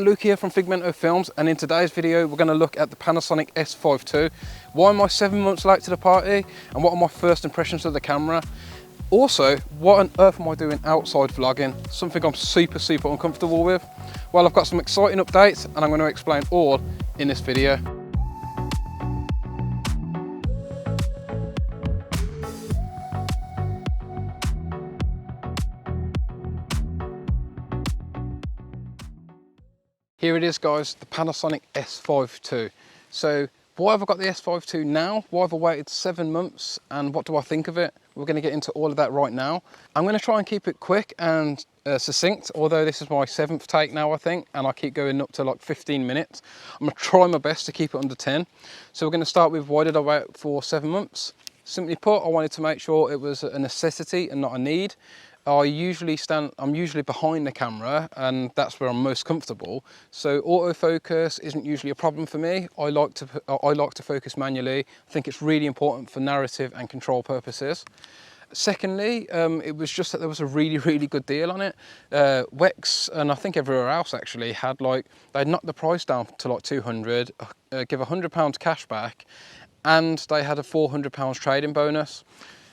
Luke here from Figmento Films, and in today's video we're going to look at the Panasonic S5II. Why am I 7 months late to the party, and what are my first impressions of the camera? Also, what on earth am I doing outside vlogging? Something I'm super uncomfortable with. Well, I've got some exciting updates and I'm going to explain all in this video. Here it is, guys, the Panasonic S5II. So why have I got the S5II now? Why have I waited 7 months, and what do I think of it? We're going to get into all of that right now. I'm going to try and keep it quick and succinct, although this is my 7th take now, I think, and I keep going up to like 15 minutes. I'm going to try my best to keep it under 10. So we're going to start with why did I wait for 7 months? Simply put, I wanted to make sure it was a necessity and not a need. I'm usually behind the camera, and that's where I'm most comfortable. So autofocus isn't usually a problem for me. I like to focus manually. I think it's really important for narrative and control purposes. Secondly, it was just that there was a really good deal on it. Wex, and I think everywhere else actually, they'd knocked the price down to like 200, give £100 cash back, and they had a £400 trade-in bonus.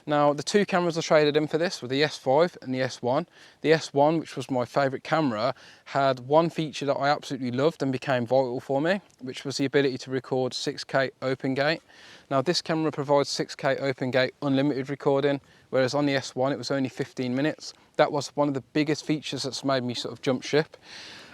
Now, the two cameras I traded in for this were the S5 and the S1. The S1, which was my favourite camera, had one feature that I absolutely loved and became vital for me, which was the ability to record 6K open gate. Now, this camera provides 6K open gate unlimited recording, whereas on the S1 it was only 15 minutes. That was one of the biggest features that's made me sort of jump ship.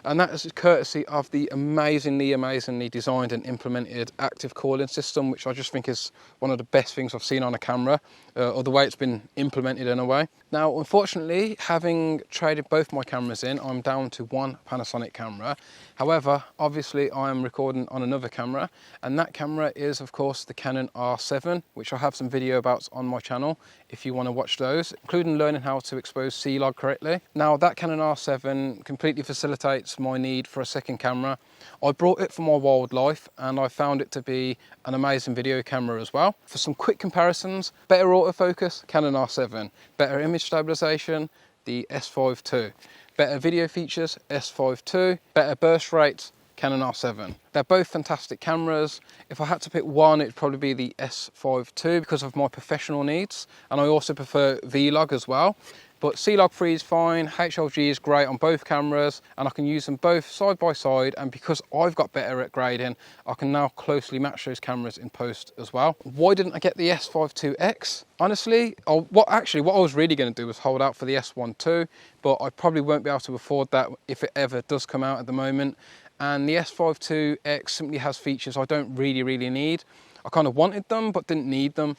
And that is courtesy of the amazingly designed and implemented active calling system, which I just think is one of the best things I've seen on a camera, or the way it's been implemented in a way. Now, unfortunately, having traded both my cameras in, I'm down to one Panasonic camera. However, obviously I am recording on another camera, and that camera is of course the Canon R7, which I have some video about on my channel if you want to watch those, including learning how to expose C-Log correctly. Now, that Canon R7 completely facilitates my need for a second camera. I brought it for my wildlife, and I found it to be an amazing video camera as well. For some quick comparisons, better autofocus, Canon R7, better image stabilization, the S5II, better video features, S5II, better burst rates, Canon R7. They're both fantastic cameras. If I had to pick one, it'd probably be the S5II because of my professional needs, and I also prefer Vlog as well. But C-Log 3 is fine, HLG is great on both cameras, and I can use them both side by side, and because I've got better at grading, I can now closely match those cameras in post as well. Why didn't I get the S5IIX? Honestly, what I was really going to do was hold out for the S1II, but I probably won't be able to afford that if it ever does come out at the moment. And the S5IIX simply has features I don't really need. I kind of wanted them, but didn't need them.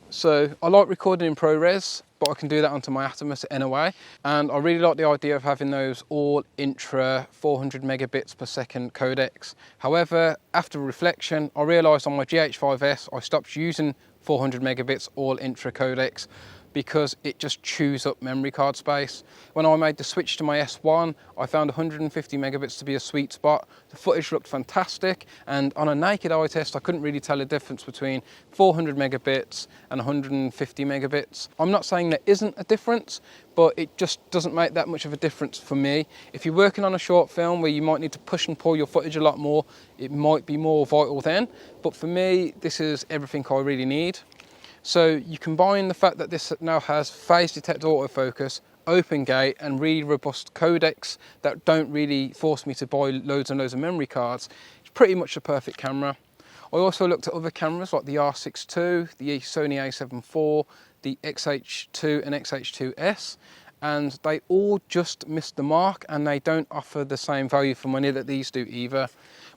So I like recording in ProRes, but I can do that onto my Atomus anyway. And I really like the idea of having those all intra 400 megabits per second codecs. However, after reflection, I realized on my GH5S, I stopped using 400 megabits all intra codecs because it just chews up memory card space. When I made the switch to my S1, I found 150 megabits to be a sweet spot. The footage looked fantastic, and on a naked eye test, I couldn't really tell the difference between 400 megabits and 150 megabits. I'm not saying there isn't a difference, but it just doesn't make that much of a difference for me. If you're working on a short film where you might need to push and pull your footage a lot more, it might be more vital then. But for me, this is everything I really need. So you combine the fact that this now has phase detect autofocus, open gate, and really robust codecs that don't really force me to buy loads and loads of memory cards. It's pretty much a perfect camera. I also looked at other cameras like the R6II, the Sony A7 IV, the XH2 and XH2S, and they all just missed the mark, and they don't offer the same value for money that these do either.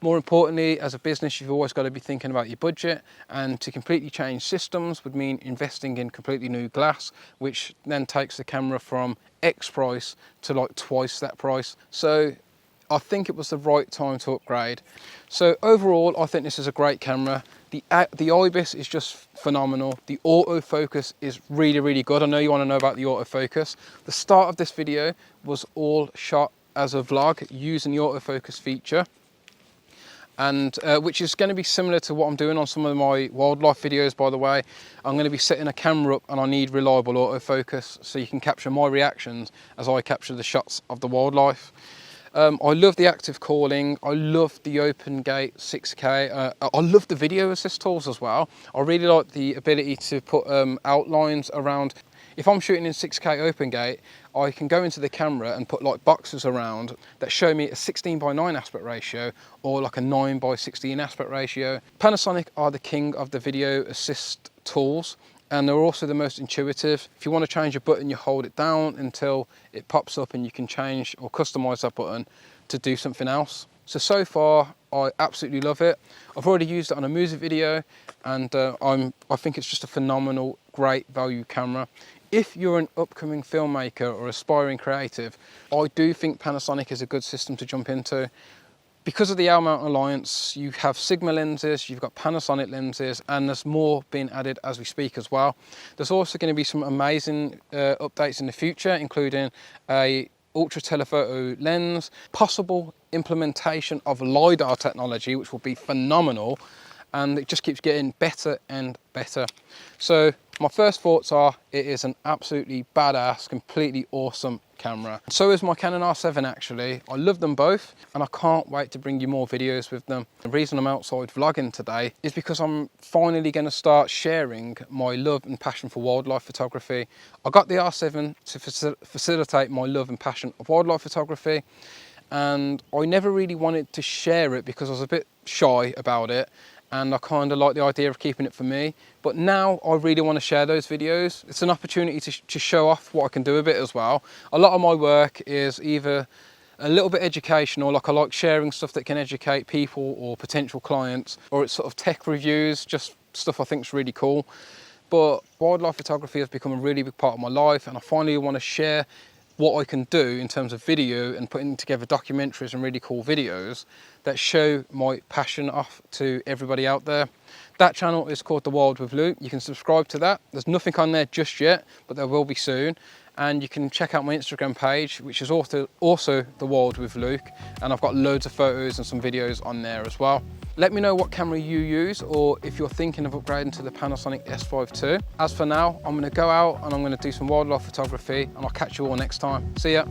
More importantly, as a business, you've always got to be thinking about your budget, and to completely change systems would mean investing in completely new glass, which then takes the camera from X price to like twice that price. So I think it was the right time to upgrade. So overall, I think this is a great camera. The IBIS is just phenomenal. The autofocus is really good. I know you want to know about the autofocus. The start of this video was all shot as a vlog using the autofocus feature, and which is going to be similar to what I'm doing on some of my wildlife videos, by the way. I'm going to be setting a camera up, and I need reliable autofocus so you can capture my reactions as I capture the shots of the wildlife. I love the active calling. I love the open gate 6K. I love the video assist tools as well. I really like the ability to put outlines around. If I'm shooting in 6K open gate, I can go into the camera and put like boxes around that show me a 16:9 aspect ratio or like a 9:16 aspect ratio. Panasonic are the king of the video assist tools, and they're also the most intuitive. If you want to change a button, you hold it down until it pops up and you can change or customize that button to do something else. So far, I absolutely love it. I've already used it on a music video, and I think it's just a phenomenal, great value camera. If you're an upcoming filmmaker or aspiring creative, I do think Panasonic is a good system to jump into. Because of the L-mount alliance, you have Sigma lenses, you've got Panasonic lenses, and there's more being added as we speak as well. There's also going to be some amazing updates in the future, including a ultra telephoto lens, possible implementation of LiDAR technology, which will be phenomenal, and it just keeps getting better and better. So my first thoughts are, it is an absolutely badass, completely awesome camera. So is my Canon R7 actually. I love them both, and I can't wait to bring you more videos with them. The reason I'm outside vlogging today is because I'm finally going to start sharing my love and passion for wildlife photography. I got the R7 to facilitate my love and passion of wildlife photography, and I never really wanted to share it because I was a bit shy about it, and I kind of like the idea of keeping it for me. But now I really want to share those videos. It's an opportunity to show off what I can do with it as well. A lot of my work is either a little bit educational, like I like sharing stuff that can educate people or potential clients, or it's sort of tech reviews, just stuff I think is really cool. But wildlife photography has become a really big part of my life, and I finally want to share what I can do in terms of video and putting together documentaries and really cool videos that show my passion off to everybody out there. That channel is called The Wild with Luke. You can subscribe to that. There's nothing on there just yet, but there will be soon. And you can check out my Instagram page, which is also The Wild with Luke. And I've got loads of photos and some videos on there as well. Let me know what camera you use, or if you're thinking of upgrading to the Panasonic S5II. As for now, I'm gonna go out and I'm gonna do some wildlife photography, and I'll catch you all next time. See ya.